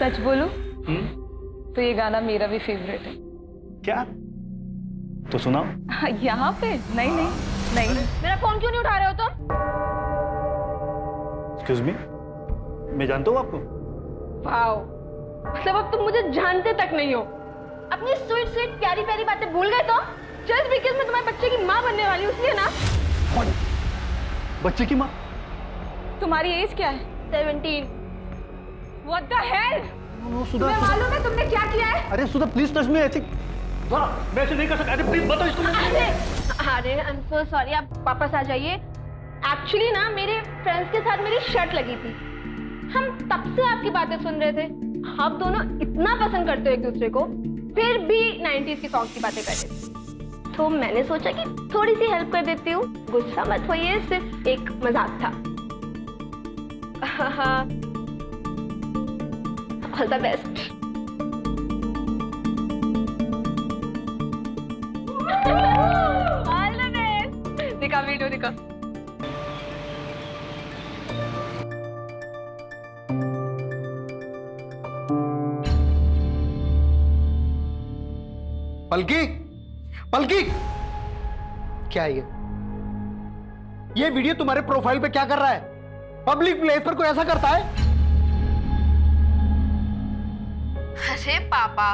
सच बोलूं तो ये गाना मेरा भी फेवरेट है। क्या? तो सुनाओ। यहाँ पे? नहीं नहीं नहीं। मेरा फोन क्यों नहीं उठा रहे हो तुम? एक्सक्यूज मी, मैं जानता हूँ आपको। वाओ, मतलब अब तुम मुझे जानते तक नहीं हो। अपनी स्वीट स्वीट प्यारी प्यारी बातें भूल गए तो? जस्ट बिकॉज़ मैं तुम्हारे बच्चे की माँ बनने वाली हूँ इसलिए ना। कौन? बच्चे की माँ? तुम्हारी एज क्या है? 17। What the hell? सुधा, तुम्हें मालूम है तुमने क्या किया है? अरे सुधा प्लीज टच मी। ऐसे मैं ऐसे नहीं कर सकता। अरे प्लीज बताओ इसको। अरे आई एम सो सॉरी, आप वापस आ जाइए। एक्चुअली ना मेरे फ्रेंड्स के साथ मेरी शर्ट लगी थी। हम तब से आपकी बातें सुन रहे थे। आप दोनों इतना पसंद करते हो एक दूसरे को, फिर भी 90s की सॉन्ग की बातें कर रहे थे। तो मैंने सोचा कि थोड़ी सी हेल्प कर देती हूँ। गुस्सा मत होइए, सिर्फ एक मजाक था। All the best. All the best. दिखा वीडियो दिखा। पलकी, पलकी, क्या है ये वीडियो तुम्हारे प्रोफाइल पे क्या कर रहा है? पब्लिक प्लेस पर कोई ऐसा करता है? अरे पापा,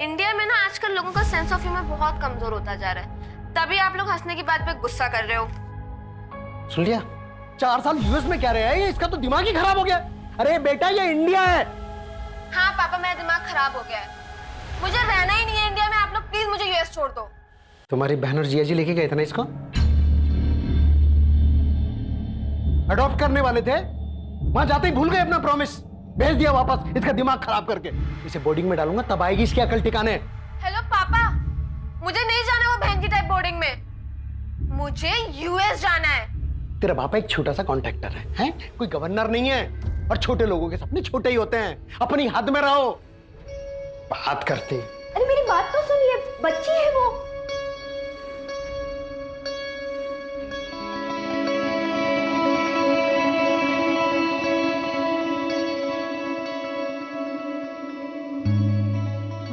इंडिया में ना आजकल लोगों का सेंस ऑफ ह्यूमर बहुत कमजोर होता जा रहा है, तभी आप लोग हंसने की बात पे गुस्सा कर रहे हो। सुन लिया? 4 साल यूएस में क्या रहे हैं? इसका तो दिमाग ही खराब हो गया। अरे बेटा, ये इंडिया है। हाँ पापा, मेरा दिमाग खराब हो गया है। मुझे रहना ही नहीं है इंडिया में। आप लोग प्लीज मुझे यूएस छोड़ दो। तुम्हारी बहन और जिया जी लेके गए थे ना इसको? अडॉप्ट करने वाले थे, वहां जाते ही भूल गए अपना प्रॉमिस। भेज दिया वापस इसका दिमाग खराब करके। इसे बोर्डिंग में डालूंगा तब आएगी इसकी अकल ठिकाने। हेलो पापा, मुझे नहीं जाना वो बहन की टाइप बोर्डिंग में। मुझे यूएस जाना है। तेरा पापा एक छोटा सा कॉन्ट्रैक्टर है? कोई गवर्नर नहीं है। और छोटे लोगों के सपने छोटे ही होते हैं। अपनी हद में रहो। बात करते। अरे मेरी बात तो सुनिए, बच्ची है वो।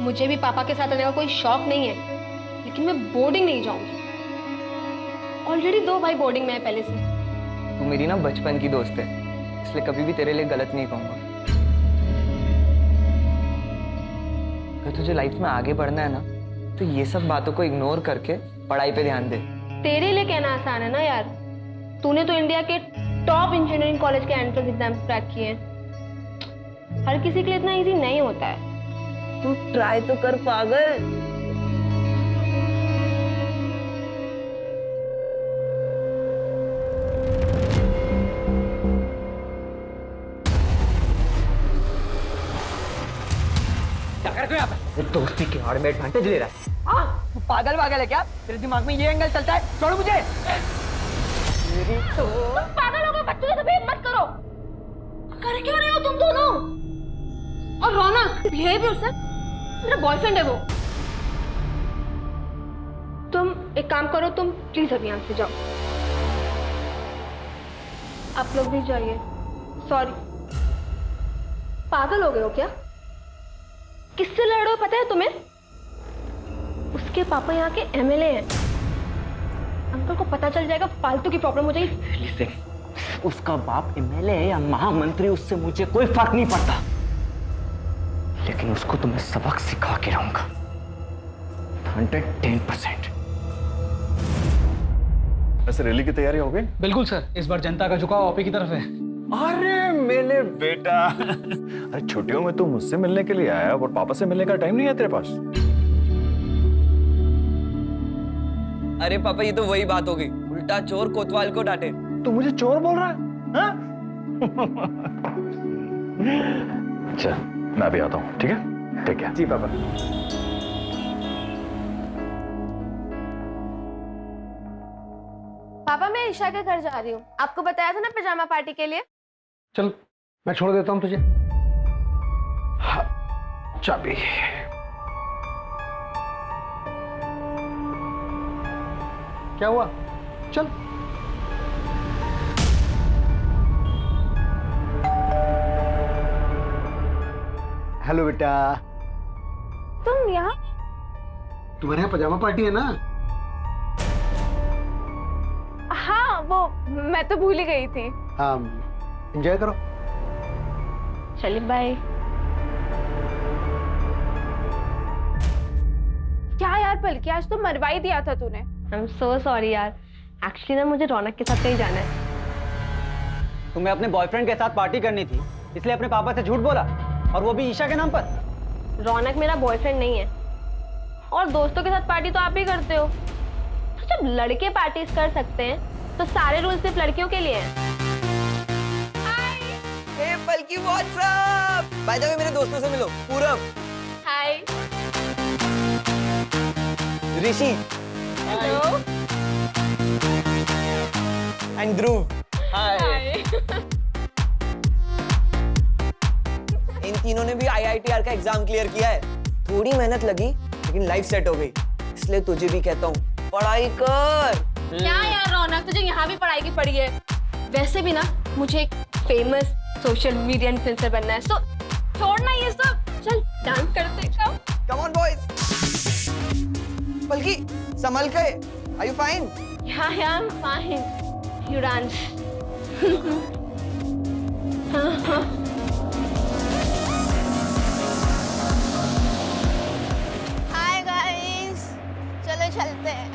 मुझे भी पापा के साथ रहने का कोई शौक नहीं है, लेकिन मैं बोर्डिंग नहीं जाऊंगी। ऑलरेडी 2 भाई बोर्डिंग में है पहले से। तू मेरी ना बचपन की दोस्त है, इसलिए कभी भी तेरे लिए गलत नहीं कहूंगा। अगर तुझे लाइफ में आगे बढ़ना है ना, तो ये सब बातों को इग्नोर करके पढ़ाई पे ध्यान दे। तेरे लिए कहना आसान है ना यार। तूने तो इंडिया के टॉप इंजीनियरिंग कॉलेज के एंट्रेंस एग्जाम क्रैक किए हैं। हर किसी के लिए इतना इजी नहीं होता है। तू ट्राई तो कर पागल। क्या कर रहे हो यहाँ पे? दोस्ती के आड़ में एडवांटेज ले रहा है। हाँ, तू पागल है क्या? तेरे दिमाग में ये एंगल चलता है? छोड़ो मुझे। मेरी तो पागल हो गए, बच्चों से बिहेव मत करो। कर क्यों रहे हो तुम दोनों? और रौनक, बिहेव योरसेल्फ। मेरा बॉयफ्रेंड है वो। तुम एक काम करो, तुम प्लीज अभी यहाँ से जाओ। आप लोग भी जाइए। सॉरी। पागल हो गए हो क्या? किससे लड़ रहे हो पता है तुम्हें? उसके पापा यहाँ के एमएलए हैं। अंकल को पता चल जाएगा, फालतू की प्रॉब्लम हो जाएगी। लिसन, उसका बाप एमएलए है या महामंत्री, उससे मुझे कोई फर्क नहीं पड़ता, लेकिन उसको तो मैं सबक सिखा के रहूंगा। 110%। वैसे रैली की तैयारी हो गई? बिल्कुल सर, इस बार जनता का झुकाव आप ही की तरफ है। अरे मेरे बेटा, अरे छुट्टियों में तू मुझसे मिलने के लिए आया और पापा से मिलने का टाइम नहीं है तेरे पास? अरे पापा, ये तो वही बात हो गई। उल्टा चोर कोतवाल को डांटे। तू मुझे चोर बोल रहा है? हाँ? चल मैं भी आता हूँ, ठीक है? ठीक है। जी पापा। पापा, मैं ईशा के घर जा रही हूँ। आपको बताया था ना पिजामा पार्टी के लिए। चल मैं छोड़ देता हूं तुझे। हाँ, चाबी। क्या हुआ? चल। हेलो बेटा। तुम यहाँ? तुम्हारे यहाँ पजामा पार्टी है ना? हाँ, वो मैं तो भूल ही गई थी। हाँ, एंजॉय करो। चलिए बाय। क्या यार बल्कि आज तो मरवा ही दिया था तूने। आई एम सो सॉरी यार, एक्चुअली ना मुझे रौनक के साथ कहीं जाना है। तुम्हें अपने बॉयफ्रेंड के साथ पार्टी करनी थी, इसलिए अपने पापा से झूठ बोला, और वो भी ईशा के नाम पर। रौनक मेरा बॉयफ्रेंड नहीं है, और दोस्तों के साथ पार्टी तो आप ही करते हो। तो जब लड़के पार्टीज कर सकते हैं तो सारे रूल सिर्फ लड़कियों के लिए हैं। Hey Palki, what's up? By the way मेरे दोस्तों से मिलो, पूरब, हाय। ऋषि हेलो। एंड ध्रुव। हाय। इन तीनों ने भी IITR का एग्जाम क्लियर किया है। थोड़ी मेहनत लगी लेकिन लाइफ सेट हो गई, इसलिए तुझे भी कहता हूँ पढ़ाई कर। क्या यार रौनक, तुझे यहाँ भी पढ़ाई की पड़ी है। वैसे भी ना मुझे एक फेमस सोशल मीडिया इन्फ्लुएंसर बनना है, सो छोड़ना ये सब, चल डांस करते हैं। Come on boys. पलकी संभल के, are you fine? Yeah, I'm fine. You dance. Hi guys, चलो चलते हैं।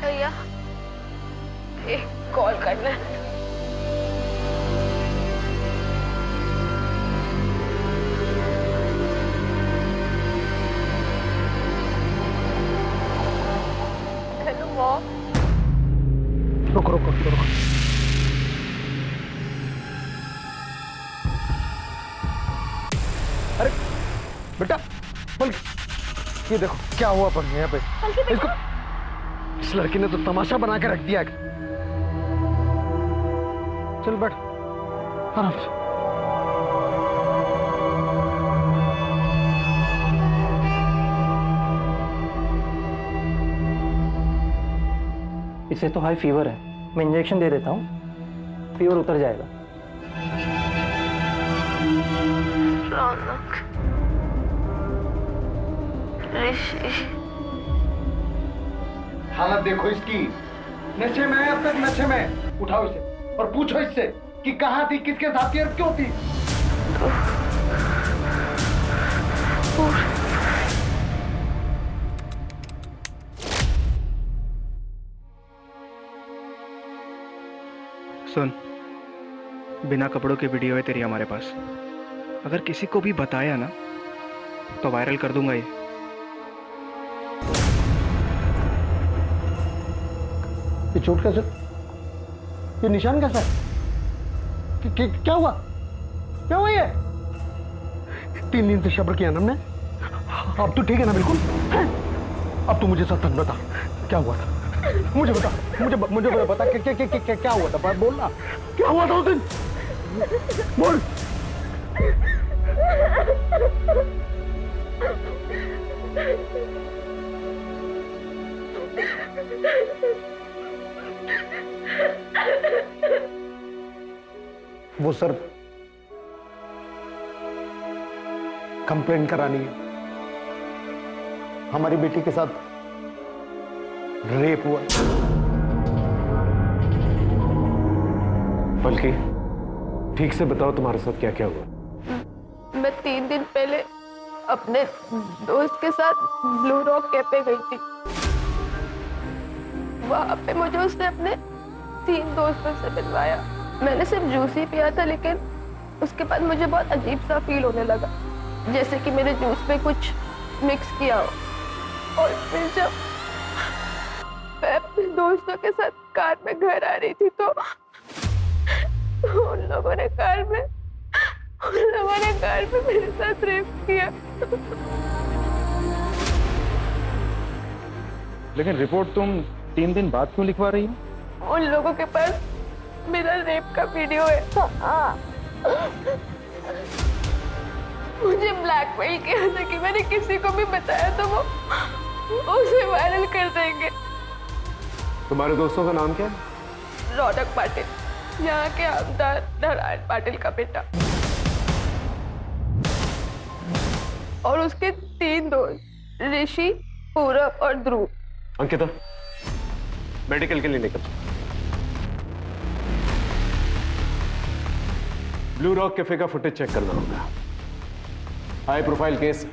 भैया, एक कॉल करना है। Hello mom. रुको रुको रुको। अरे बेटा, ये देखो क्या हुआ पर यहाँ पे। इसको, इस लड़की ने तो तमाशा बना के रख दिया। चल बैठ आराम से। इसे तो हाई फीवर है, मैं इंजेक्शन दे देता हूँ, फीवर उतर जाएगा। रौनक, ऋषि, हालत देखो इसकी, नशे में है अब तक, नशे में। उठाओ इसे और पूछो इससे कि कहाँ थी, किसके साथ थी और क्यों थी। सुन, बिना कपड़ों की वीडियो है तेरी हमारे पास। अगर किसी को भी बताया ना तो वायरल कर दूंगा ये। ये चोट कैसे, ये निशान कैसा है? क्या हुआ, क्या हुआ ये? 3 दिन से सब्र किया ना हमने, अब तो ठीक है ना बिल्कुल? अब तू मुझे सच सच बता, क्या हुआ था? मुझे बता, मुझे बता क्या हुआ था? बोल ना, क्या हुआ था उस दिन? बोल। वो सर कंप्लेंट करानी है, हमारी बेटी के साथ रेप हुआ। बल्कि ठीक से बताओ तुम्हारे साथ क्या क्या हुआ? मैं 3 दिन पहले अपने दोस्त के साथ ब्लू रॉक कैफे गई थी। वहां पे मुझे उसने अपने 3 दोस्तों से मिलवाया। मैंने सिर्फ जूस ही पिया था, लेकिन उसके बाद मुझे बहुत अजीब सा फील होने लगा, जैसे कि मेरे जूस में कुछ मिक्स किया हो। और फिर जब मैं अपने दोस्तों के साथ कार में घर आ रही थी तो उन लोगों ने कार में मेरे साथ रेप किया। लेकिन रिपोर्ट तुम 3 दिन बाद क्यों लिखवा रही हो? उन लोगों के पास मेरा रेप का वीडियो है। मुझे ब्लैकमेल किया था कि मैंने किसी को भी बताया तो वो उसे वायरल कर देंगे। तुम्हारे दोस्तों का नाम क्या है? रौनक पाटिल, यहाँ के आमदार नारायण पाटिल का बेटा, और उसके 3 दोस्त ऋषि, पूरब और ध्रुव। अंकिता, मेडिकल के लिए निकल। ब्लू रॉक कैफे का फुटेज चेक करना होगा। हाई प्रोफाइल केस,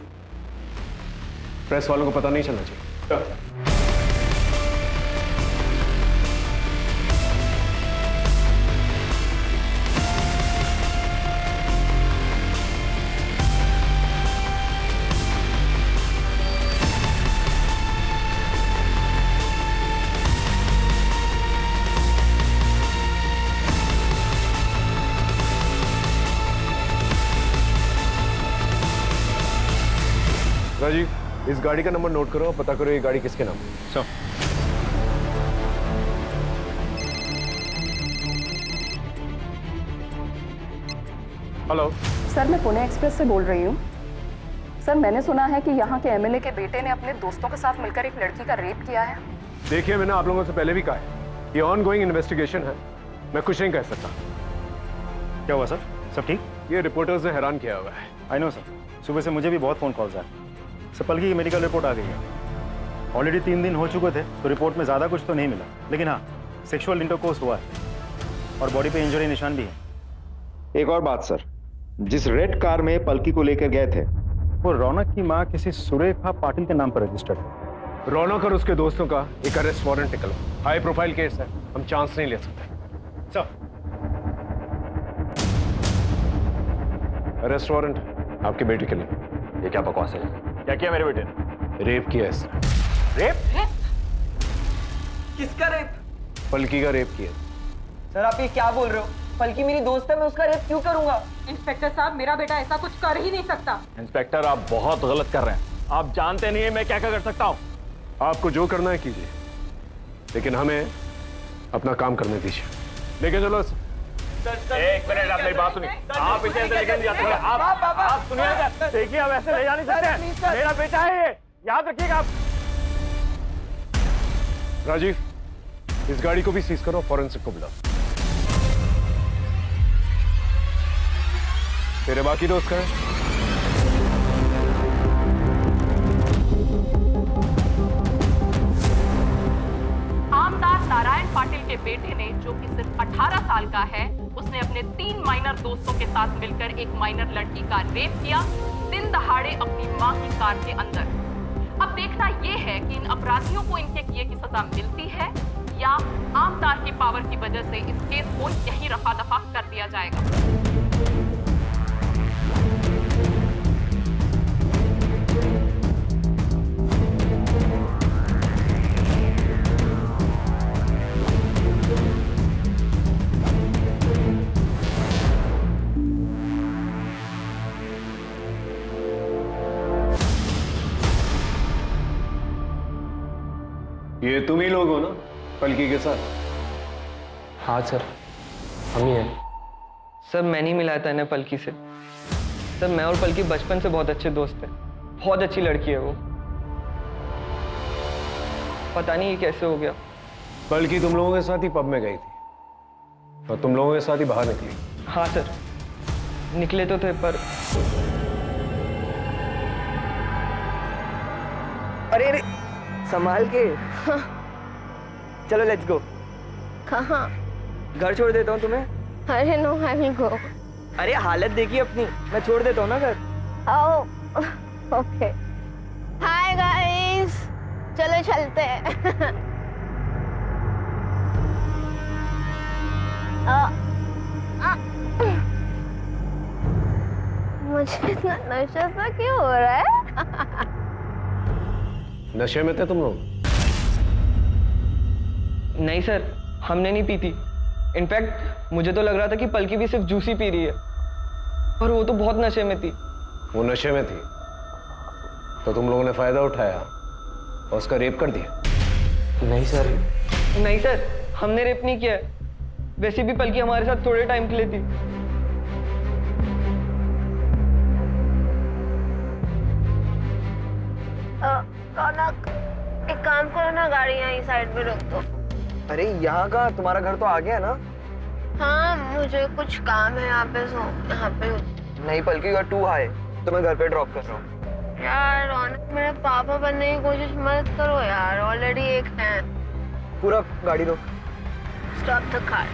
प्रेस वालों को पता नहीं चलना चाहिए। राजीव, इस गाड़ी का नंबर नोट करो, पता करो ये गाड़ी किसके नाम है। सर, हेलो सर, मैं पुणे एक्सप्रेस से बोल रही हूँ। सर, मैंने सुना है कि यहाँ के एमएलए के बेटे ने अपने दोस्तों के साथ मिलकर एक लड़की का रेप किया है। देखिए, मैंने आप लोगों से पहले भी कहा है, ये ऑनगोइंग इन्वेस्टिगेशन है, मैं कुछ नहीं कह सकता। क्या हुआ सर? सब ठीक? ये रिपोर्टर्स ने हैरान किया हुआ है। आई नो सर, सुबह से मुझे भी बहुत फ़ोन कॉल्स आए। सर, पलकी की मेडिकल रिपोर्ट आ गई है। ऑलरेडी 3 दिन हो चुके थे, तो रिपोर्ट में ज़्यादा कुछ तो नहीं मिला, लेकिन हाँ, सेक्सुअल इंटरकोर्स हुआ है और बॉडी पे इंजरी निशान भी है। एक और बात सर, जिस रेड कार में पलकी को लेकर गए थे, वो रौनक की माँ किसी सुरेखा पाटिल के नाम पर रजिस्टर्ड है। रौनक और उसके दोस्तों का एक अरेस्ट वारंट निकला। हाई प्रोफाइल केस है, हम चांस नहीं ले सकते। सर, अरेस्ट वारंट आपके बेटे के लिए। ये क्या बकवास है? क्या किया मेरे बेटे ने? रेप किया इसने। रेप? किसका रेप? पलकी का रेप किया। सर, आप ये क्या बोल रहे हो? पलकी मेरी दोस्त है, मैं उसका रेप क्यों करूंगा? इंस्पेक्टर साहब, मेरा बेटा ऐसा कुछ कर ही नहीं सकता। इंस्पेक्टर, आप बहुत गलत कर रहे हैं। आप जानते नहीं है मैं क्या क्या कर सकता हूँ। आपको जो करना है कीजिए, लेकिन हमें अपना काम करने दीजिए। लेके चलो। एक मिनट, आप मेरी बात सुनिए। आप इसे ऐसे लेकर नहीं जा सकते। आप सुनिए, देखिए, आप ऐसे ले जा नहीं सकते। मेरा बेटा है ये, याद रखिएगा आप। राजीव, इस गाड़ी को भी सीज करो, फॉरेंसिक को बुलाओ। तेरे बाकी दोस्त कहाँ हैं? आमदार नारायण पाटिल के बेटे ने, जो कि सिर्फ 18 साल का है, उसने अपने 3 माइनर दोस्तों के साथ मिलकर एक माइनर लड़की का रेप किया, दिन दहाड़े अपनी मां की कार के अंदर। अब देखना यह है कि इन अपराधियों को इनके किए की सजा मिलती है या आमदार की पावर की वजह से इस केस को यहीं रफा दफा कर दिया जाएगा। ये तुम ही लोग हो ना पलकी के साथ? हाँ सर, हम ही हैं। सर, मैं नहीं मिलाया था इन्हें पलकी से। सर, मैं और पलकी बचपन से बहुत अच्छे दोस्त हैं। बहुत अच्छी लड़की है वो। पता नहीं ये कैसे हो गया। पलकी तुम लोगों के साथ ही पब में गई थी और तुम लोगों के साथ ही बाहर निकली। हाँ सर, निकले तो थे, पर अरे अरे, संभाल के। चलो, लेट्स गो। कहाँ? घर छोड़ देता हूँ तुम्हें। अरे नो, आई विल गो। अरे हालत देखी अपनी, मैं छोड़ देता हूँ ना घर। ओके। हाय गाइस, चलो चलते हैं। मुझे इतना नशा सा क्यों हो रहा है? नशे में थे तुम लोग? नहीं सर, हमने नहीं पी थी। इनफैक्ट मुझे तो लग रहा था कि पलकी भी सिर्फ जूस ही पी रही है, पर वो तो बहुत नशे में थी। वो नशे में थी तो तुम लोगों ने फायदा उठाया और उसका रेप कर दिया? नहीं सर, नहीं सर, हमने रेप नहीं किया है। वैसे भी पलकी हमारे साथ थोड़े टाइम के लिए थी। रौनक, एक काम करो ना, गाड़ी यहीं साइड में रोक दो। अरे यहाँ का, तुम्हारा घर तो आ गया ना? हाँ, मुझे कुछ काम है यहाँ पे, सो यहाँ पे। नहीं पलकी, यू आर टू हाई, तो मैं घर पे ड्रॉप कर रहा हूँ। यार रौनक, मेरे पापा बनने की कोशिश मत करो यार, ऑलरेडी एक है। पूरा गाड़ी रोक। Stop the car.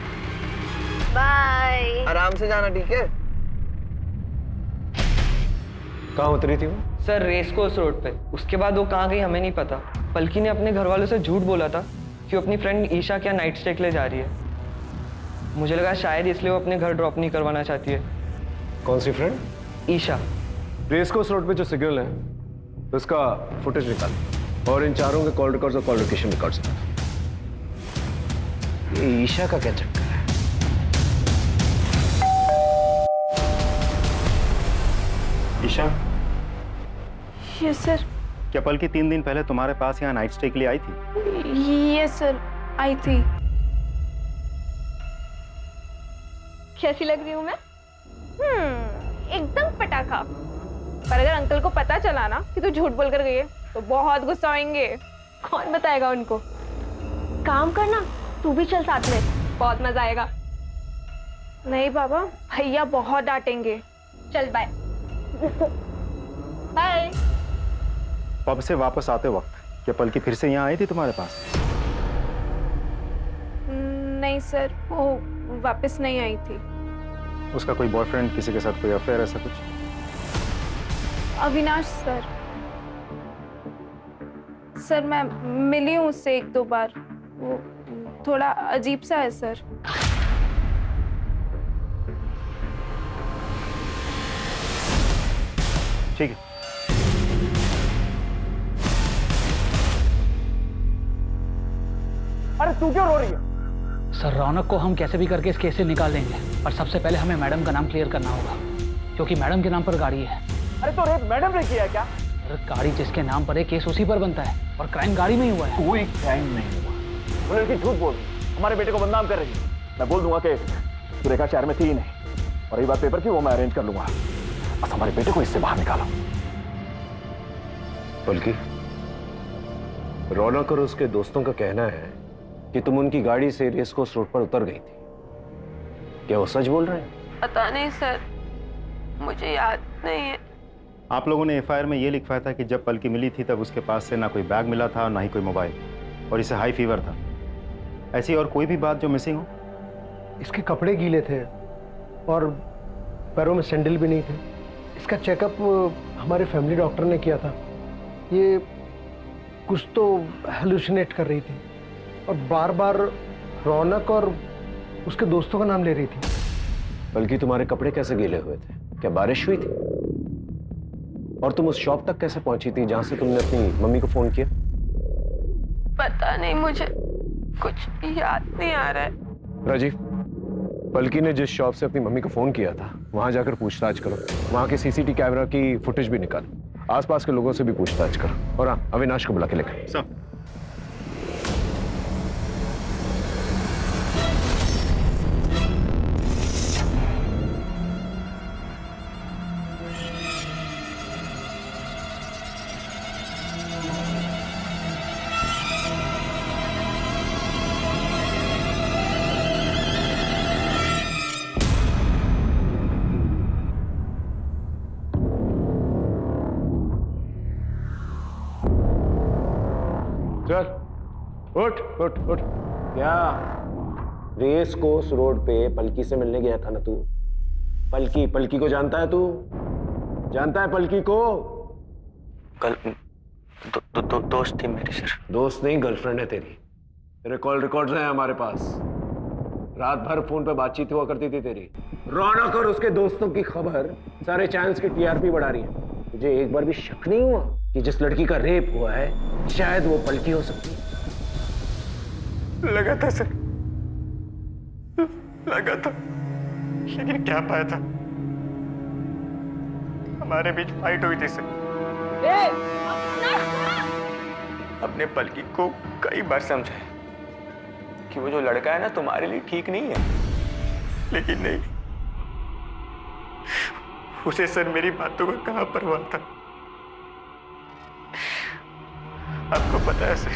बाय। आराम से जाना, ठीक है? कहाँ उतरी थी वो? सर रेस कोर्स रोड पे। उसके बाद वो कहाँ गई हमें नहीं पता। पलकी ने अपने घर वालों से झूठ बोला था कि वो अपनी फ्रेंड ईशा क्या नाइट स्टे के लिए जा रही है। मुझे लगा शायद इसलिए वो अपने घर ड्रॉप नहीं करवाना चाहती है। कौन सी friend? Isha. Race course road पे जो सिग्नल है उसका फुटेज निकाल और इन चारों के कॉल रिकॉर्ड्स और कॉल लोकेशन रिकॉर्ड्स निकाल। ये ईशा का क्या चक्कर है? Isha, yes sir. क्या पलकी 3 दिन पहले तुम्हारे पास यहाँ नाइट स्टे के लिए आई थी? यस सर, आई थी। कैसी लग रही हूँ मैं? एकदम पटाखा। पर अगर अंकल को पता चला ना कि तू झूठ बोल कर गई है तो बहुत गुस्सा होंगे। कौन बताएगा उनको? काम करना, तू भी चल साथ में, बहुत मजा आएगा। नहीं बाबा, भैया बहुत डांटेंगे। चल बाय। बाय। पब से वापस आते वक्त क्या पलकी फिर से यहाँ आई थी तुम्हारे पास? नहीं सर, वो वापस नहीं आई थी। उसका कोई बॉयफ्रेंड, किसी के साथ कोई अफेयर, ऐसा कुछ? अविनाश सर। सर मैं मिली हूँ उससे 1-2 बार। वो थोड़ा अजीब सा है सर। ठीक है। अरे तू क्यों रो रही है? सर रौनक को हम कैसे भी करके इस केस से निकाल देंगे, पर सबसे पहले हमें मैडम का नाम क्लियर करना होगा, क्योंकि मैडम के नाम पर गाड़ी है। अरे तो रेप मैडम ने किया क्या? अरे गाड़ी जिसके नाम पर है, केस उसी पर बनता है, और क्राइम गाड़ी में ही हुआ है। कोई क्राइम नहीं हुआ। वो लड़की झूठ बोल रही, हमारे बेटे को बदनाम कर रही है। मैं बोल दूंगा कि सुरेखा शहर में थी ही नहीं, और ये बात पेपर की, वो मैं अरेंज कर लूंगा। बस हमारे बेटे को इससे बाहर निकालो। पलकी, रौनक और उसके दोस्तों का कहना है कि तुम उनकी गाड़ी से रेस कोर्स रोड पर उतर गई थी। क्या वो सच बोल रहे हैं? पता नहीं सर, मुझे याद नहीं है। आप लोगों ने एफआईआर में ये लिखवाया था कि जब पलकी मिली थी तब उसके पास से ना कोई बैग मिला था, ना ही कोई मोबाइल, और इसे हाई फीवर था। ऐसी और कोई भी बात जो मिसिंग हो? इसके कपड़े गीले थे और पैरों में सैंडल भी नहीं थे। इसका चेकअप हमारे फैमिली डॉक्टर ने किया था। ये कुछ तो हेलुसिनेट कर रही थी और बार बार रौनक और उसके दोस्तों का नाम ले रही थी। बल्कि तुम्हारे कपड़े कैसे गीले हुए थे? क्या बारिश हुई थी? और तुम उस शॉप तक कैसे पहुंची थी जहां से तुमने अपनी मम्मी को फोन किया? पता नहीं, मुझे कुछ याद नहीं आ रहा है। राजीव, पलकी ने जिस शॉप से अपनी मम्मी को फोन किया था वहां जाकर पूछताछ करो। वहां के सीसीटीवी कैमरा की फुटेज भी निकालो। आसपास के लोगों से भी पूछताछ करो। और हाँ, अविनाश को बुला के लेकर। सब चल, उठ उठ उठ। क्या रेस कोर्स रोड पे पलकी से मिलने गया था ना तू? पलकी, पलकी को जानता है तू? जानता है पलकी को? कल दोस्त थी मेरी सर। दोस्त नहीं, गर्लफ्रेंड है तेरी। तेरे कॉल रिकॉर्ड्स हैं हमारे पास। रात भर फोन पे बातचीत हुआ करती थी तेरी। रौनक और उसके दोस्तों की खबर सारे चैनल्स की टीआरपी बढ़ा रही है। तुझे एक बार भी शक नहीं हुआ कि जिस लड़की का रेप हुआ है शायद वो पलकी हो सकती है? लगा था सर, लगा था, लेकिन क्या पाया था? हमारे बीच फाइट हुई थी सर। अपने पलकी को कई बार समझाया कि वो जो लड़का है ना तुम्हारे लिए ठीक नहीं है, लेकिन नहीं, उसे सर मेरी बातों का कहाँ परवाह था। आपको पता है सर,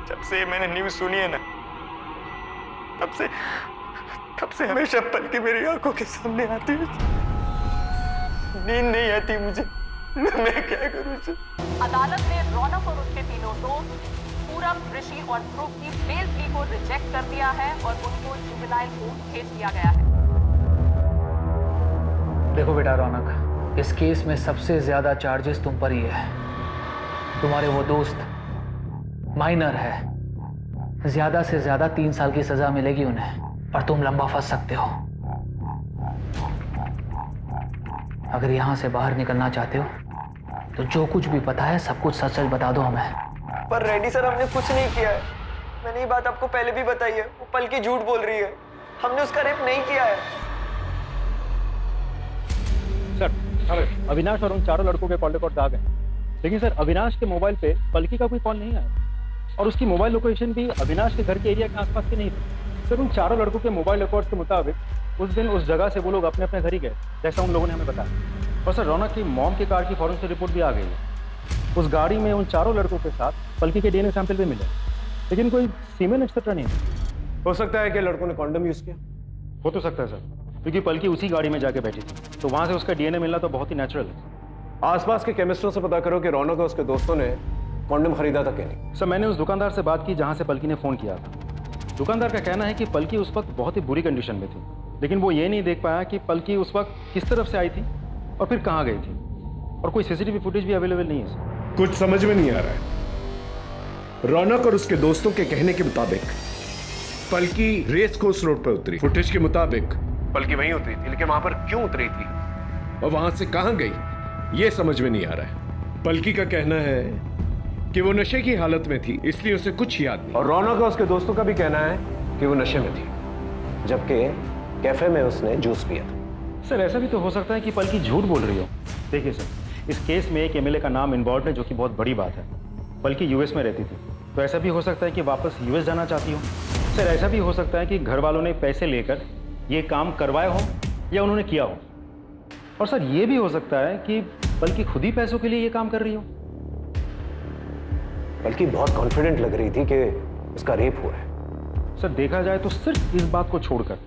जब से मैंने न्यूज़ सुनी है ना, तब से हमेशा पलकी मेरी आंखों के सामने आती है। नींद नहीं आती मुझे, मैं क्या करूं सर? अदालत ने रौनक और उसके तीनों दोस्त पूरब, ऋषि और ध्रुव की बेल प्ली को रिजेक्ट कर दिया है और उनको जुवेनाइल कोर्ट भेज दिया गया है। देखो बेटा रौनक, इस केस में सबसे ज्यादा चार्जेस तुम पर ही है। तुम्हारे वो दोस्त माइनर है, ज्यादा से ज्यादा 3 साल की सजा मिलेगी उन्हें, और तुम लंबा फंस सकते हो। अगर यहां से बाहर निकलना चाहते हो तो जो कुछ भी पता है सब कुछ सच सच बता दो हमें। पर रेड्डी सर हमने कुछ नहीं किया है। मैंने ये बात आपको पहले भी बताई है। वो पलकी झूठ बोल रही है, हमने उसका रेप नहीं किया है। सर, अविनाश और उन चारों लड़कों के कॉल रिकॉर्ड आ गए, लेकिन सर अविनाश के मोबाइल पे पलकी का कोई कॉल नहीं आया, और उसकी मोबाइल लोकेशन भी अविनाश के घर के एरिया के आसपास की नहीं थी। सर, उन चारों लड़कों के मोबाइल रिकॉर्ड के मुताबिक उस दिन उस जगह से वो लोग अपने अपने घर ही गए, जैसा उन लोगों ने हमें बताया। और सर, रौनक की मॉम की कार की फॉरेंसिक रिपोर्ट भी आ गई है। उस गाड़ी में उन चारों लड़कों के साथ पलकी के डीएनए सैंपल भी मिले, लेकिन कोई सीमेन एक्सेट्रा नहीं है। हो सकता है कि लड़कों ने कॉन्डम यूज किया। हो तो सकता है सर, क्योंकि पलकी उसी गाड़ी में जाके बैठी थी, तो वहां से उसका डीएनए मिलना तो बहुत ही नेचुरल है। आसपास के केमिस्टों से पता करो कि रौनक और उसके दोस्तों ने कॉन्डम खरीदा था क्या नहीं। सर, मैंने उस दुकानदार से बात की जहां से पलकी ने फ़ोन किया था। दुकानदार का कहना है कि पलकी उस वक्त बहुत ही बुरी कंडीशन में थी, लेकिन वो ये नहीं देख पाया कि पलकी उस वक्त किस तरफ से आई थी और फिर कहाँ गई थी, और कोई सीसीटीवी फुटेज भी अवेलेबल नहीं है सर। कुछ समझ में नहीं आ रहा है। रौनक और उसके दोस्तों के कहने के मुताबिक पलकी रेस कोर्स रोड पर उतरी। फुटेज के मुताबिक पलकी वहीं उतरी थी, लेकिन वहां पर क्यों उतरी थी और वहां से कहां गई ये समझ में नहीं आ रहा है। पलकी का कहना है कि वो नशे की हालत में थी, इसलिए उसे कुछ याद नहीं। और रौनक और उसके दोस्तों का भी कहना है कि वो नशे में थी, जबकि कैफे में उसने जूस पिया था। सर, ऐसा भी तो हो सकता है कि पलकी झूठ बोल रही हो। देखिए सर, इस केस में एक एमएलए का नाम इन्वॉल्व है, जो कि बहुत बड़ी बात है। पलकी यूएस में रहती थी, तो ऐसा भी हो सकता है कि वापस यूएस जाना चाहती हो। सर, ऐसा भी हो सकता है कि घर वालों ने पैसे लेकर ये काम करवाया हो या उन्होंने किया हो। और सर, ये भी हो सकता है कि पलकी खुद ही पैसों के लिए ये काम कर रही हो। पलकी बहुत कॉन्फिडेंट लग रही थी कि उसका रेप हुआ है। सर, देखा जाए तो सिर्फ इस बात को छोड़कर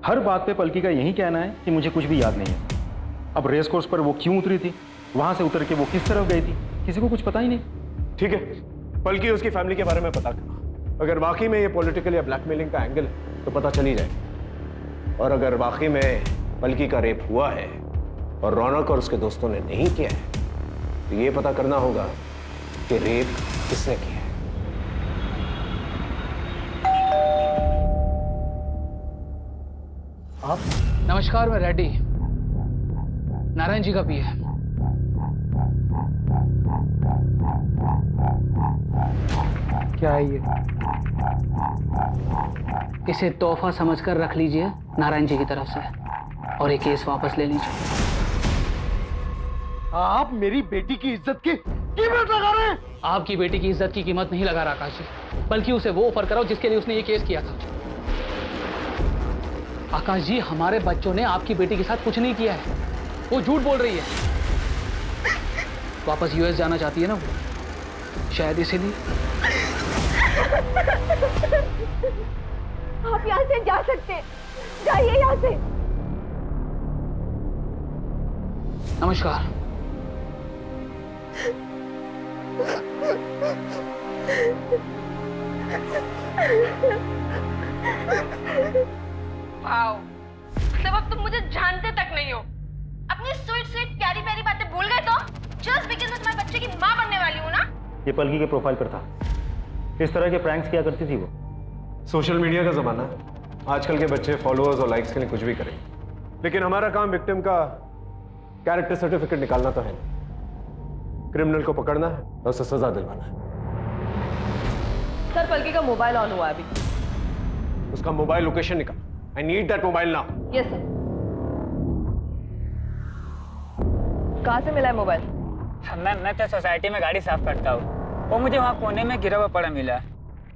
हर बात पे पलकी का यही कहना है कि मुझे कुछ भी याद नहीं है। अब रेस कोर्स पर वो क्यों उतरी थी, वहां से उतर के वो किस तरफ गई थी, किसी को कुछ पता ही नहीं। ठीक है, पलकी उसकी फैमिली के बारे में पता करो। अगर वाकई में ये पॉलिटिकल या ब्लैकमेलिंग का एंगल है तो पता चल ही जाएगा। और अगर वाकई में पलकी का रेप हुआ है और रौनक और उसके दोस्तों ने नहीं किया है, तो ये पता करना होगा कि रेप किसने किया है। आप? नमस्कार, मैं रेड्डी, नारायण जी का पीए। क्या है ये? इसे तोहफा समझकर रख लीजिए नारायण जी की तरफ से, और ये केस वापस ले लीजिए। आप मेरी बेटी की इज्जत की कीमत लगा रहे हैं। आपकी बेटी की इज्जत की कीमत नहीं लगा रहा आकाश जी, बल्कि उसे वो ऑफर कराओ जिसके लिए उसने ये केस किया था। आकाश जी, हमारे बच्चों ने आपकी बेटी के साथ कुछ नहीं किया है, वो झूठ बोल रही है। वापस यूएस जाना चाहती है ना वो, शायद इसीलिए। आप यहाँ से जा सकते हैं, जाइए यहाँ से। नमस्कार। वाओ, मतलब अब तुम मुझे जानते तक नहीं हो। अपनी स्वीट स्वीट प्यारी प्यारी बातें भूल गए तो? जस्ट बिकॉज़ मैं तुम्हारे बच्चे की माँ बनने वाली हूँ ना। ये पलकी के प्रोफाइल पर था, इस तरह के प्रैंक्स किया करती थी वो। सोशल मीडिया का जमाना है, आजकल के बच्चे फॉलोअर्स और लाइक्स के लिए कुछ भी करें, लेकिन हमारा काम विक्टिम का कैरेक्टर सर्टिफिकेट निकालना तो है नहीं। क्रिमिनल को पकड़ना है और उसे सजा दिलवाना है। सर पलकी का मोबाइल ऑन हुआ अभी। उसका मोबाइल लोकेशन निकाल। I need that mobile now. Yes sir. कहाँ से मिला है मोबाइल? मैं तो सोसाइटी में गाड़ी साफ करता हूँ, वो मुझे वहाँ कोने में गिरा हुआ पड़ा मिला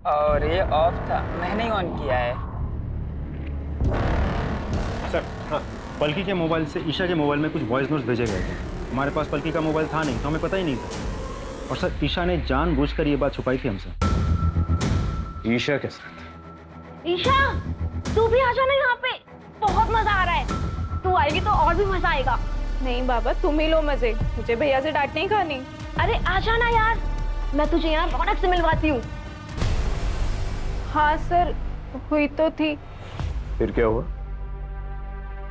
और ये ऑफ था, मैंने ही ऑन किया है। सर हाँ, पलकी के मोबाइल से ईशा के मोबाइल में कुछ वॉइस नोट्स भेजे गए थे। हमारे पास पलकी का मोबाइल था नहीं तो हमें पता ही नहीं था। और सर ईशा ने जानबूझकर ये बात छुपाई थी हमसे। ईशा के साथ? ईशा तू भी आ जाना यहाँ पे, बहुत मजा आ रहा है। तू आएगी तो और भी मजा आएगा। नहीं बाबा तुम ही लो मजे, मुझे भैया से डांट नहीं खानी। अरे आ जाना यार, मैं तुझे यहाँ रौनक से मिलवाती हूँ। हाँ सर हुई तो थी। फिर क्या हुआ?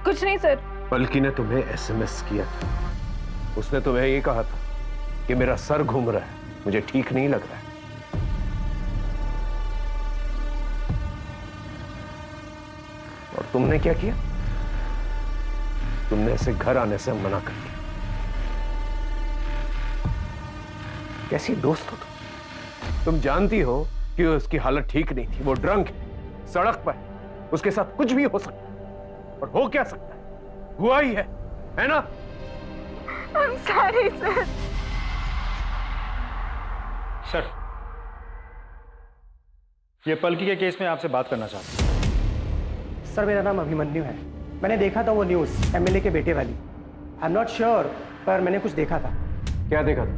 कुछ नहीं सर। पलकी ने तुम्हें एसएमएस किया था, उसने तुम्हें ये कहा था कि मेरा सर घूम रहा है, मुझे ठीक नहीं लग रहा है। और तुमने क्या किया? तुमने ऐसे घर आने से मना कर दिया। कैसी दोस्त हो तुम जानती हो कि उसकी हालत ठीक नहीं थी, वो ड्रंक है, सड़क पर है, उसके साथ कुछ भी हो सकता है। और हो क्या सकता है? हुआ ही है ना? I'm sorry sir. सर ये पलकी के केस में आपसे बात करना चाहता हूँ। सर मेरा नाम अभिमन्यु है, मैंने देखा था वो न्यूज़ एमएलए के बेटे वाली। आई एम नॉट श्योर पर मैंने कुछ देखा था। क्या देखा था?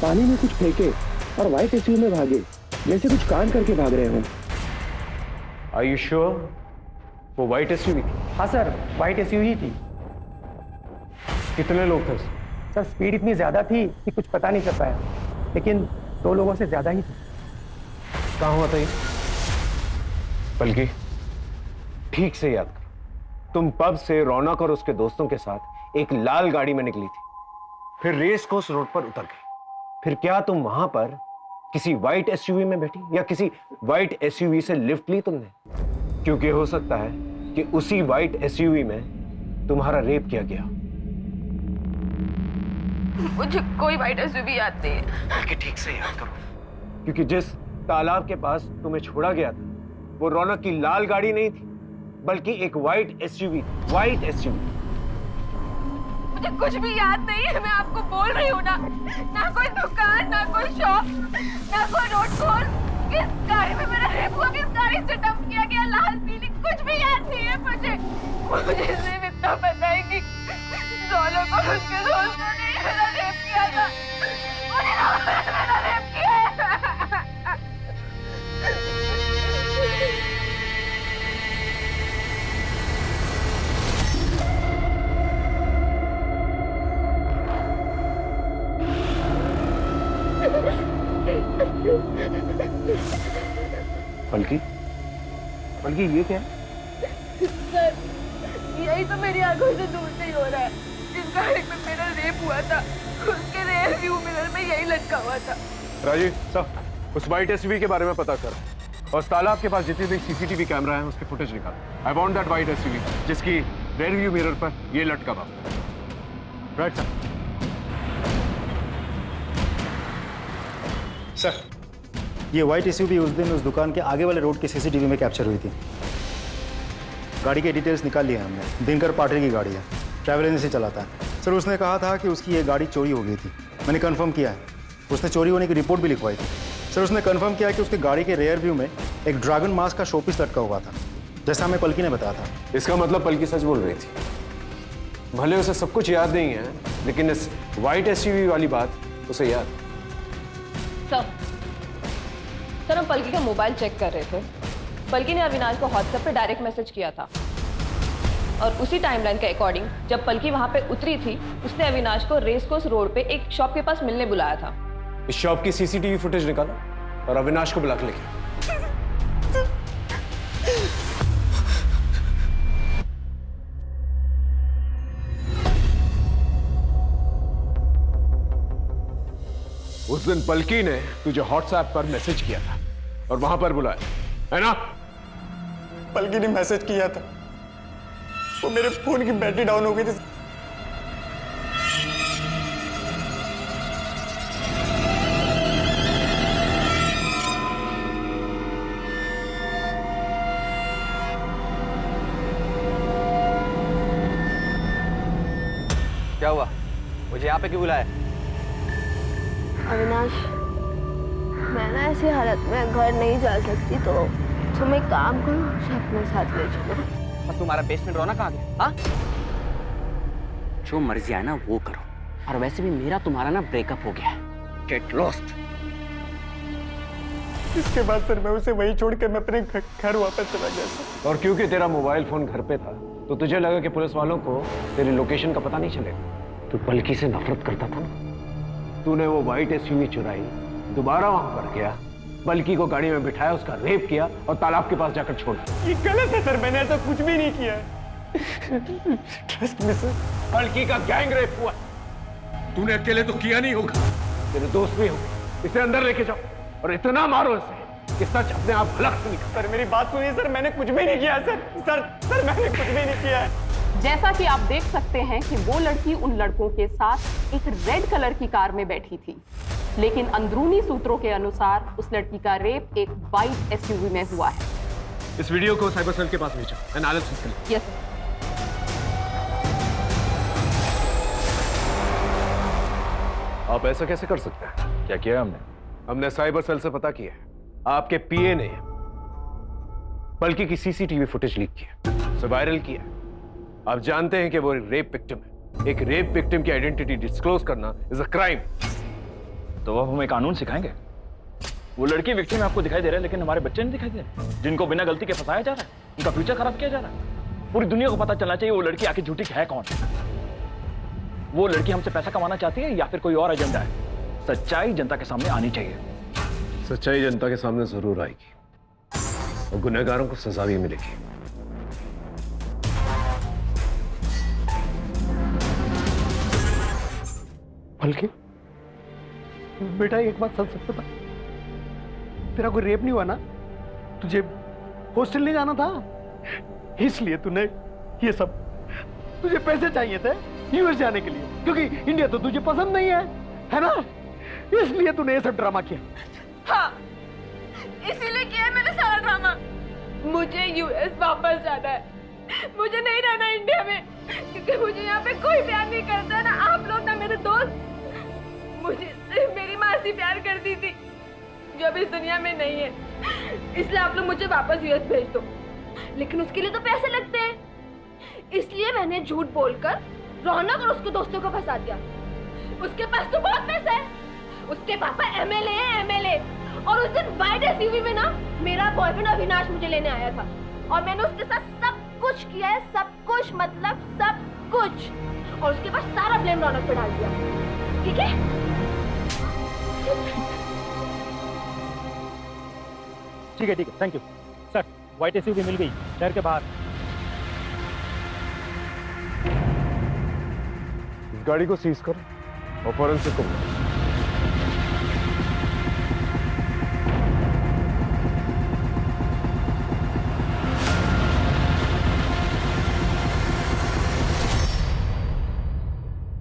पानी में कुछ फेंके और व्हाइट एसयूवी में भागे, जैसे कुछ कांड करके भाग रहे हो। Are you sure? वो व्हाइट एसयूवी? हाँ सर व्हाइट एसयूवी ही थी। कितने लोग थे उसमें? सर स्पीड इतनी ज्यादा थी कि कुछ पता नहीं चल पाया, लेकिन 2 लोगों से ज्यादा ही थी। कहाँ हुआ था ये? बल्कि ठीक से याद करो, तुम पब से रौनक और उसके दोस्तों के साथ एक लाल गाड़ी में निकली थी, फिर रेस कोर्स रोड पर उतर गई। फिर क्या तुम वहां पर किसी व्हाइट एसयूवी में बैठी या किसी व्हाइट एसयूवी से लिफ्ट ली तुमने? क्योंकि हो सकता है कि उसी व्हाइट एसयूवी में तुम्हारा रेप किया गया। मुझे कोई व्हाइट एसयूवी याद नहीं है। बल्कि ठीक से याद करो, क्योंकि जिस तालाब के पास तुम्हें छोड़ा गया था वो रौनक की लाल गाड़ी नहीं थी, बल्कि एक व्हाइट एसयूवी। White SUV. मुझे कुछ भी याद नहीं है, मैं आपको बोल रही हूँ ना। ना कोई दुकान, ना कोई शॉप, ना कोई रोड कॉल। किस गाड़ी में मेरा रेप हुआ, किस गाड़ी से डंप किया गया, लाल पीली, कुछ भी याद नहीं है मुझे सिर्फ इतना पता है कि रौनक और उसके दोस्तों ने मेरा रेप किया था। मेरा रेप किया है। पलकी, पलकी ये क्या है? सर यही तो मेरी आंखों से दूर नहीं हो रहा है। जिस गाड़ी में मेरा रेप हुआ था उसके रेयर व्यू मिरर में यही लटका हुआ था। राजीव सब उस व्हाइट एसयूवी के बारे में पता कर और तालाब के पास जितने भी सीसीटीवी कैमरा है उसके फुटेज निकाल। I want that white SUV जिसकी रेयर व्यू मिरर पर ये लटका था। Right sir. सर ये व्हाइट एसयूवी उस दिन उस दुकान के आगे वाले रोड के सीसीटीवी में कैप्चर हुई थी। गाड़ी के डिटेल्स निकाल लिए हमने। दिनकर पाटिल की गाड़ी है, ट्रैवल एजेंसी चलाता है। सर उसने कहा था कि उसकी ये गाड़ी चोरी हो गई थी। मैंने कंफर्म किया है, उसने चोरी होने की रिपोर्ट भी लिखवाई थी। सर उसने कंफर्म किया कि उसकी गाड़ी के रेयर व्यू में एक ड्रैगन मास्क का शोपीस लटका हुआ था, जैसा हमें पलकी ने बताया था। इसका मतलब पलकी सच बोल रही थी। भले उसे सब कुछ याद नहीं है, लेकिन इस व्हाइट एसयूवी वाली बात उसे याद। सर हम पलकी का मोबाइल चेक कर रहे थे। पलकी ने अविनाश को व्हाट्सएप पे डायरेक्ट मैसेज किया था और उसी टाइमलाइन के अकॉर्डिंग जब पलकी वहां पे उतरी थी उसने अविनाश को रेस कोर्स रोड पे एक शॉप के पास मिलने बुलाया था। इस शॉप की सीसीटीवी फुटेज निकालो और अविनाश को बुला के लेके। उस दिन पलकी ने तुझे व्हाट्सएप पर मैसेज किया था और वहां पर बुलाया, है ना? पलकी ने मैसेज किया था, वो मेरे फोन की बैटरी डाउन हो गई थी। क्या हुआ? मुझे यहाँ पे क्यों बुलाया? अविनाश, मैं ना ऐसी हालत में घर नहीं जा सकती, तो तुम एक काम करो, मुझे अपने साथ ले चलो। और तुम्हारा बेस्ट फ्रेंड रोना कहाँ गया? हाँ? जो मर्जी आए ना वो करो, और वैसे भी मेरा तुम्हारा ना ब्रेकअप हो गया है। Get lost. इसके बाद सर मैं उसे वही छोड़ के मैं अपने घर वापस चला गया सर। और क्योंकि तेरा मोबाइल फोन घर पे था तो तुझे लगा कि पुलिस वालों को तेरी लोकेशन का पता नहीं चलेगा। तू पलकी से नफरत करता था ना, तूने वो व्हाइट एसयूवी चुराई, दोबारा वहां पर गया, पलकी को गाड़ी में बिठाया, उसका रेप किया और तालाब के पास जाकर छोड़ा। ये गलत है सर, मैंने ऐसा कुछ भी नहीं किया है। Trust me sir. पलकी का गैंग रेप हुआ। तूने अकेले तो किया नहीं होगा, तेरे दोस्त भी होंगे। इसे अंदर लेके जाओ और इतना मारो इसे कि सच अपने आप भलक से निकले। सर मेरी बात सुनिए सर, मैंने कुछ भी नहीं किया है सर मैंने कुछ भी नहीं किया है। जैसा कि आप देख सकते हैं कि वो लड़की उन लड़कों के साथ एक रेड कलर की कार में बैठी थी, लेकिन अंदरूनी सूत्रों के अनुसार उस लड़की का रेप एक वाइट एसयूवी में हुआ है। इस वीडियो को साइबर सेल के पास भेजो, एनालिसिस के लिए। Yes sir. आप ऐसा कैसे कर सकते हैं? क्या किया हमने साइबर सेल से पता किया है, आपके पीए ने पलकी की सीसीटीवी फुटेज लीक किया, उसे वायरल किया। आप जानते हैं कि वो रेप विक्टिम है। एक रेप विक्टिम की आइडेंटिटी डिस्क्लोज करना इज अ क्राइम। तो अब हमें कानून सिखाएंगे? वो लड़की विक्टिम आपको दिखाई दे रहा है, लेकिन हमारे बच्चे नहीं दिखाई दे रहे, जिनको बिना गलती के फंसाया जा रहा है, उनका फ्यूचर खराब किया जा रहा है। पूरी दुनिया को पता चलना चाहिए वो लड़की आखिर झूठी है कौन। वो लड़की हमसे पैसा कमाना चाहती है या फिर कोई और एजेंडा है? सच्चाई जनता के सामने आनी चाहिए। सच्चाई जनता के सामने जरूर आएगी और गुनहगारों को सजा भी मिलेगी। पलकी, बेटा एक बात सच बता, तेरा कोई रेप नहीं हुआ ना? तुझे हॉस्टल नहीं जाना था, इसलिए तूने ये सब, तुझे पैसे चाहिए थे यूएस जाने के लिए, क्योंकि इंडिया तो तुझे पसंद नहीं है ना? इसलिए तूने ये सब ड्रामा किया। हाँ, इसीलिए किया है मैंने सारा ड्रामा। मुझे यूएस वापस जाना है, मुझे नहीं रहना इंडिया में, क्योंकि मुझे यहाँ पे कोई प्यार नहीं करता, ना आप लोग ना मेरे दोस्त। मुझे सिर्फ मेरी मासी प्यार करती थी, जो अब इस दुनिया में नहीं है। इसलिए आप लोग मुझे वापस यूएस भेज दो, लेकिन उसके लिए तो पैसे लगते हैं। इसलिए मैंने झूठ बोलकर रौनक और उसके दोस्तों को फंसा दिया। उसके पास तो बहुत पैसा है, उसके पापा एमएलए हैं, एमएलए। और उस दिन वाइट एसयूवी में ना मेरा बॉयफ्रेंड अविनाश मुझे लेने आया था, और मैंने उसके साथ सब कुछ किया है, सब कुछ मतलब सब कुछ। और उसके पास सारा ब्लेम रौनक पे डाल दिया, ठीक है? ठीक है, thank you sir. White SUV मिल गई शहर के बाहर। इस गाड़ी को सीज करो और फॉरेंसिक को बुलाओ।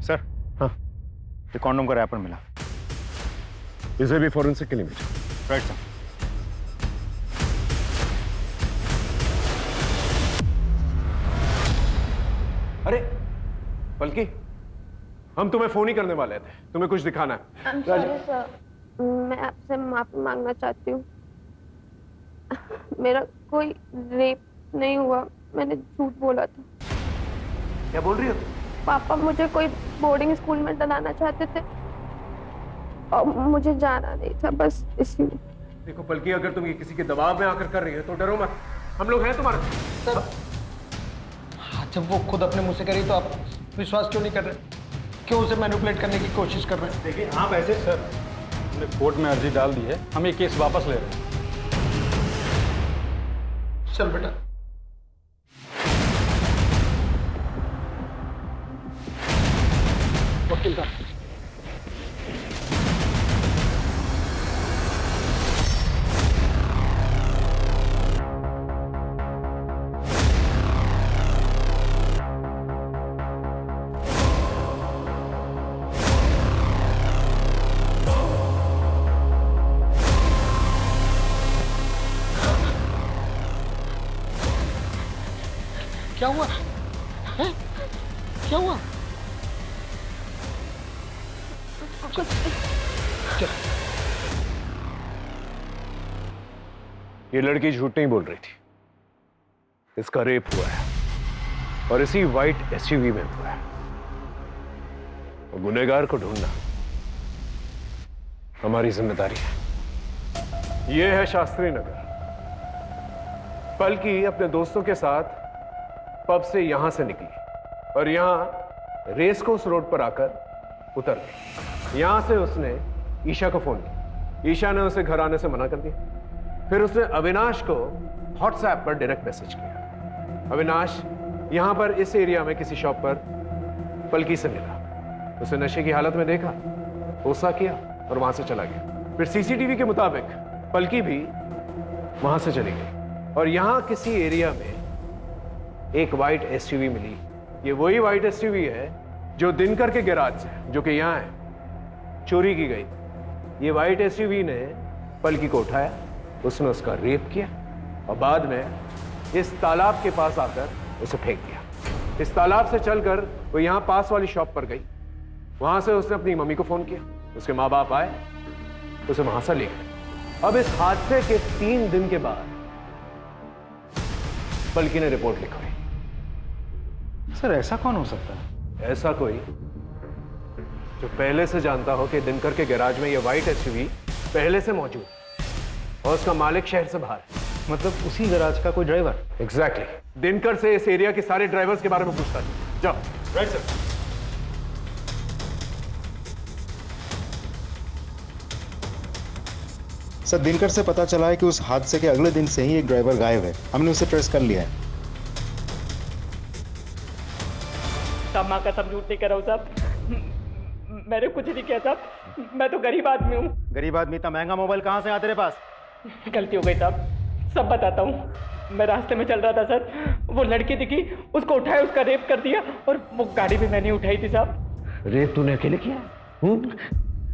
सर, हाँ, ये कॉन्डोम का रैपर मिला। इसे भी फॉरेंसिक के लिए भेजो। Right sir. अरे पलकी, हम तुम्हें फोन ही करने वाले थे, तुम्हें कुछ दिखाना है। I'm sorry, sir. मैं आपसे माफी मांगना चाहती हूँ। मेरा कोई रेप नहीं हुआ, मैंने झूठ बोला था। क्या बोल रही हो? पापा मुझे कोई बोर्डिंग स्कूल में डलाना चाहते थे और मुझे जाना नहीं था, बस इसलिए। देखो पलकी, अगर तुम ये किसी के दबाव में आकर कर रही हो तो डरो मत, हम लोग हैं तुम्हारे साथ। जब वो खुद अपने मुंह से करी तो आप विश्वास क्यों नहीं कर रहे? क्यों उसे मैनिपुलेट करने की कोशिश कर रहे हैं? देखिए आप ऐसे सर, हमने कोर्ट में अर्जी डाल दी है, हम ये केस वापस ले रहे हैं। चल बेटा। वकील साहब, क्या हुआ है? क्या हुआ? चल। ये लड़की झूठ नहीं बोल रही थी। इसका रेप हुआ है और इसी व्हाइट एसयूवी में हुआ है। और गुनहगार को ढूंढना हमारी जिम्मेदारी है। यह है शास्त्री नगर। पलकी अपने दोस्तों के साथ पब से यहां से निकली और यहां रेस कोर्स रोड पर आकर उतर गई। यहां से उसने ईशा को फोन किया। ईशा ने उसे घर आने से मना कर दिया। फिर उसने अविनाश को व्हाट्सएप पर डायरेक्ट मैसेज किया। अविनाश यहां पर इस एरिया में किसी शॉप पर पलकी से मिला। उसे नशे की हालत में देखा, गुस्सा किया और वहां से चला गया। फिर सीसीटीवी के मुताबिक पलकी भी वहां से चली गई और यहां किसी एरिया में एक व्हाइट एसयूवी मिली। ये वही व्हाइट एसयूवी है जो दिनकर के गैराज से, जो कि यहां है, चोरी की गई। ये व्हाइट एसयूवी ने पलकी को उठाया, उसने उसका रेप किया और बाद में इस तालाब के पास आकर उसे फेंक दिया। इस तालाब से चलकर वो यहां पास वाली शॉप पर गई। वहां से उसने अपनी मम्मी को फोन किया। उसके माँ बाप आए, उसे वहां से ले गए। अब इस हादसे के 3 दिन के बाद पलकी ने रिपोर्ट लिखवाई। सर ऐसा कौन हो सकता है? ऐसा कोई जो पहले से जानता हो कि दिनकर के गैराज में यह व्हाइट एसयूवी पहले से मौजूद और उसका मालिक शहर से बाहर है। मतलब उसी गैराज का कोई ड्राइवर? एग्जैक्टली। दिनकर से इस एरिया के सारे ड्राइवर्स के बारे में पूछता है। जाओ। Right sir. सर दिनकर से पता चला है कि उस हादसे के अगले दिन से ही एक ड्राइवर गायब है। हमने उसे ट्रेस कर लिया है। साहब माँ का सब झूठ नहीं कर रहा हूँ साहब। मैंने कुछ नहीं किया साहब। मैं तो गरीब आदमी हूँ। गरीब आदमी? इतना महंगा मोबाइल कहाँ से आया तेरे पास? गलती हो गई साहब, सब बताता हूँ। मैं रास्ते में चल रहा था सर, वो लड़की दिखी, उसको उठाया, उसका रेप कर दिया और वो गाड़ी भी मैंने उठाई थी साहब। रेप तूने अकेले किया?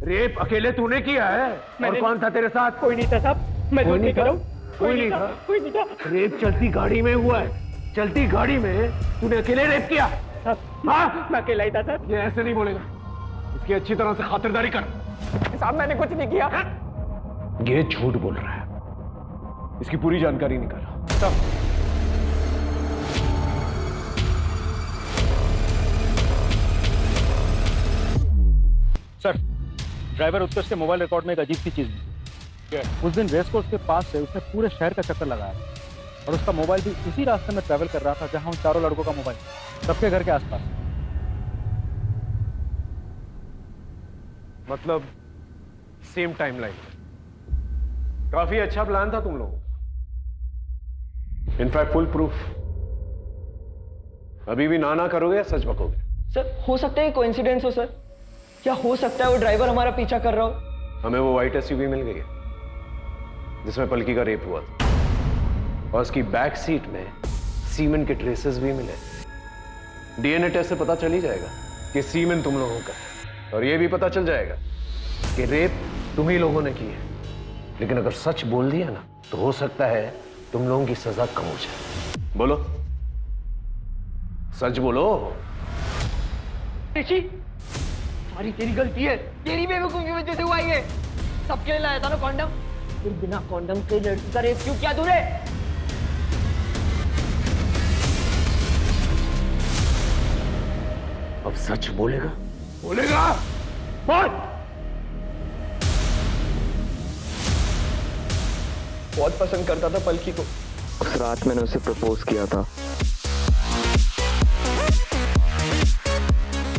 रेप अकेले तूने किया है? और कौन था तेरे साथ? कोई नहीं था साहब। मैं झूठ नहीं कर रहा हूँ। कोई नहीं था? कोई नहीं था। रेप चलती गाड़ी में हुआ है। चलती गाड़ी में तूने अकेले रेप किया? हाँ, मैं अकेला ही था सर। ये ऐसे नहीं बोलेगा। इसकी अच्छी तरह से खातिरदारी कर। साहब मैंने कुछ नहीं किया। ये झूठ बोल रहा है। इसकी पूरी जानकारी निकालो। सर ड्राइवर उत्कर्ष के मोबाइल रिकॉर्ड में एक अजीब सी चीज मिली। उस दिन रेस कोर्स के पास से उसने पूरे शहर का चक्कर लगाया और उसका मोबाइल भी उसी रास्ते में ट्रैवल कर रहा था जहां उन चारों लड़कों का मोबाइल, सबके घर के आसपास। मतलब सेम टाइमलाइन। काफी अच्छा प्लान था तुम लोगों का। In fact full proof. अभी भी ना करोगे या सच बकोगे? सर हो सकता है कोइंसिडेंस हो सर। क्या हो सकता है वो ड्राइवर हमारा पीछा कर रहा हो? हमें वो व्हाइट एसयूवी मिल गई है जिसमें पलकी का रेप हुआ था और उसकी बैक सीट में सीमेन के ट्रेसेस भी मिले। डीएनए टेस्ट से पता चल ही जाएगा कि सीमेन तुम लोगों का है और ये भी पता चल जाएगा कि रेप तुम ही लोगों ने की है। लेकिन अगर सच बोल दिया ना तो हो सकता है तुम लोगों की सजा कम हो जाए। बोलो, सच बोलो। ऋषि, सारी तेरी गलती है, तेरी बेवकूफी की वजह से हुआ ये। सबके लिए लाया था ना कॉन्डम, फिर बिना कॉन्डम के लड़की का रेप क्यों किया तूने? अब सच बोलेगा? बोलेगा? बोल। बहुत पसंद करता था पलकी को। उस रात मैंने उसे प्रपोज किया था।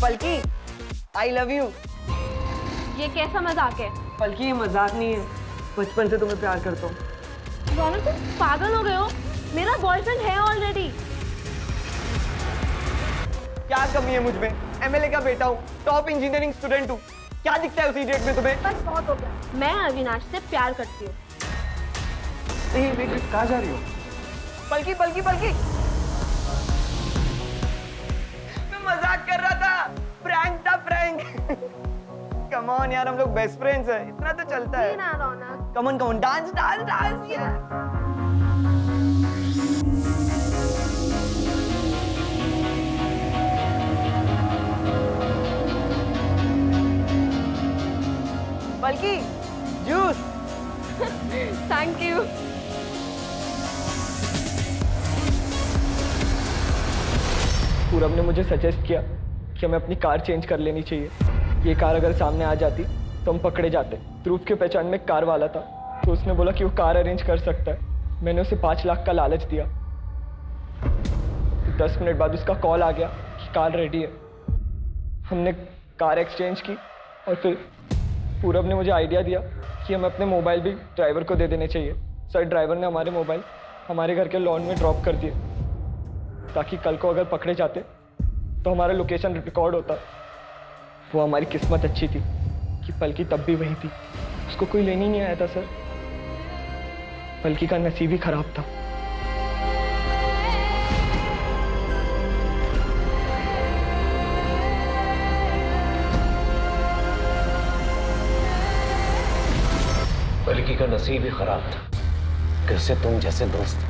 पलकी, I love you। ये कैसा मजाक है? पलकी ये मजाक नहीं है, बचपन से तुम्हें प्यार करता हूँ। रौनक तुम पागल हो गए हो? मेरा बॉयफ्रेंड है ऑलरेडी। क्या कमी है मुझ में? एमएलए का बेटा हूँ, टॉप इंजीनियरिंग स्टूडेंट हूँ। क्या दिखता है उस इडियट में तुम्हें? बस बहुत हो गया। मैं अविनाश से प्यार करती हूँ। कहाँ जा रही हो? पलकी पलकी पलकी, मैं मजाक कर रहा था। प्रैंक था, प्रैंक। कम ऑन यार, हम लोग बेस्ट फ्रेंड्स हैं, इतना तो चलता है। ना Raunak, come on come on, dance dance dance यार। Palki juice. Thank you. Purab ने मुझे सजेस्ट किया कि हमें अपनी कार चेंज कर लेनी चाहिए। ये कार अगर सामने आ जाती तो हम पकड़े जाते। ध्रुव के पहचान में एक कार वाला था, तो उसने बोला कि वो कार अरेंज कर सकता है। मैंने उसे 5 लाख का लालच दिया। 10 मिनट बाद उसका कॉल आ गया कि कार रेडी है। हमने कार एक्सचेंज की और फिर पूरब ने मुझे आइडिया दिया कि हमें अपने मोबाइल भी ड्राइवर को दे देने चाहिए। सर ड्राइवर ने हमारे मोबाइल हमारे घर के लॉन में ड्रॉप कर दिए, ताकि कल को अगर पकड़े जाते तो हमारा लोकेशन रिकॉर्ड होता। वो हमारी किस्मत अच्छी थी कि पलकी तब भी वही थी, उसको कोई लेने ही नहीं आया था सर। पलकी का नसीब ही खराब था। पलकी का नसीब ही खराब था कि उससे तुम जैसे दोस्त,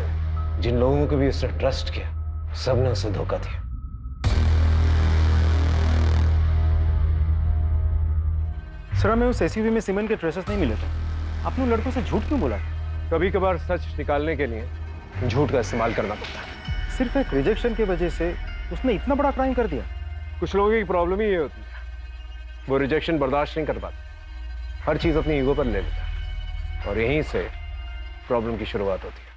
जिन लोगों को भी उसने ट्रस्ट किया, सबने उसे धोखा दिया। सर हमें उस एसयूवी में सिमन के ट्रेसेस नहीं मिले थे। आपने उन लड़कों से झूठ क्यों बोला? कभी कभार सच निकालने के लिए झूठ का इस्तेमाल करना पड़ता है। सिर्फ एक रिजेक्शन की वजह से उसने इतना बड़ा क्राइम कर दिया। कुछ लोगों की प्रॉब्लम ही ये होती है, वो रिजेक्शन बर्दाश्त नहीं कर पाते, हर चीज अपनी ईगो पर ले लेता है, और यहीं से प्रॉब्लम की शुरुआत होती है।